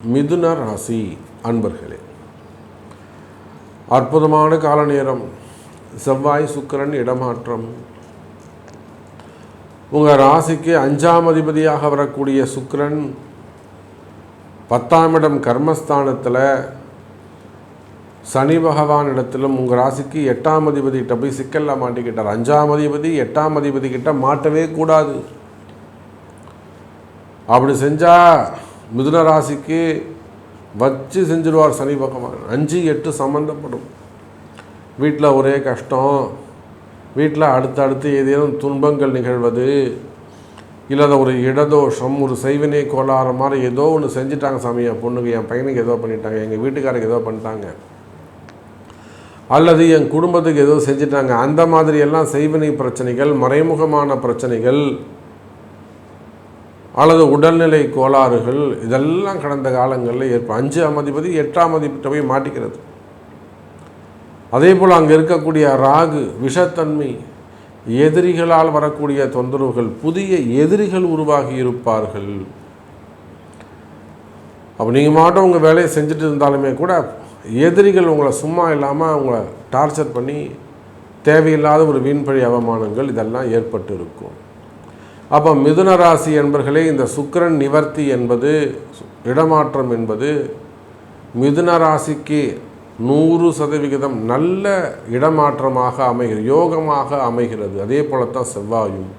மிதுன ராசி அன்பர்களே, அற்புதமான கால நேரம். செவ்வாய் சுக்கிரன் இடமாற்றம். உங்கள் ராசிக்கு 5ஆம் அதிபதியாக வரக்கூடிய சுக்கிரன் 10ஆம் இடம் கர்மஸ்தானத்தில் சனி பகவான் இடத்திலும் உங்கள் ராசிக்கு 8ஆம் அதிபதிகிட்ட போய் சிக்கலில் மாட்டிக்கிட்டார். 5ஆம் அதிபதி 8ஆம் அதிபதி கிட்ட மாட்டவே கூடாது. அப்படி செஞ்சால் மிதுன ராசிக்கு வச்சு செஞ்சிடுவார் சனி பகவான். 5, 8 சம்மந்தப்படும். வீட்டில் ஒரே கஷ்டம், வீட்டில் அடுத்தடுத்து ஏதேனும் துன்பங்கள் நிகழ்வது, இல்லாத ஒரு இடதோஷம், ஒரு செய்வினை கோளாறு மாதிரி ஏதோ ஒன்று செஞ்சுட்டாங்க. சாமி, என் பொண்ணுக்கு, என் பையனுக்கு ஏதோ பண்ணிட்டாங்க, எங்கள் வீட்டுக்காரருக்கு ஏதோ பண்ணிட்டாங்க, அல்லது என் குடும்பத்துக்கு ஏதோ செஞ்சுட்டாங்க. அந்த மாதிரியெல்லாம் செய்வினை பிரச்சனைகள், மறைமுகமான பிரச்சனைகள், அல்லது உடல்நிலை கோளாறுகள், இதெல்லாம் கடந்த காலங்களில் ஏற்படும். 5ஆம் அதிபதி 8ஆம் அதிபதிகிட்ட போய் மாட்டிக்கிறது. அதே போல் அங்கே இருக்கக்கூடிய ராகு விஷத்தன்மை, எதிரிகளால் வரக்கூடிய தொந்தரவுகள், புதிய எதிரிகள் உருவாகி இருப்பார்கள். அப்போ நீங்கள் மாட்டும் உங்கள் வேலையை செஞ்சுட்டு இருந்தாலுமே கூட எதிரிகள் உங்களை சும்மா இல்லாமல் அவங்கள டார்ச்சர் பண்ணி தேவையில்லாத ஒரு வீண்பழி அவமானங்கள் இதெல்லாம் ஏற்பட்டு இருக்கும். அப்போ மிதுன ராசி என்பர்களே, இந்த சுக்கிரன் நிவர்த்தி என்பது, இடமாற்றம் என்பது மிதுன ராசிக்கு 100% நல்ல இடமாற்றமாக அமைகிறது, யோகமாக அமைகிறது. அதே போலத்தான் செவ்வாயும்.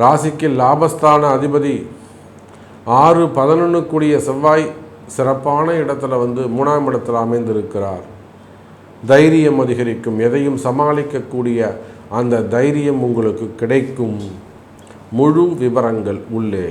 ராசிக்கு லாபஸ்தான அதிபதி 6-11 கூடிய செவ்வாய் சிறப்பான இடத்துல 3ஆம் இடத்துல அமைந்திருக்கிறார். தைரியம் அதிகரிக்கும், எதையும் சமாளிக்கக்கூடிய அந்த தைரியம் உங்களுக்கு கிடைக்கும். முழு விவரங்கள் உள்ளே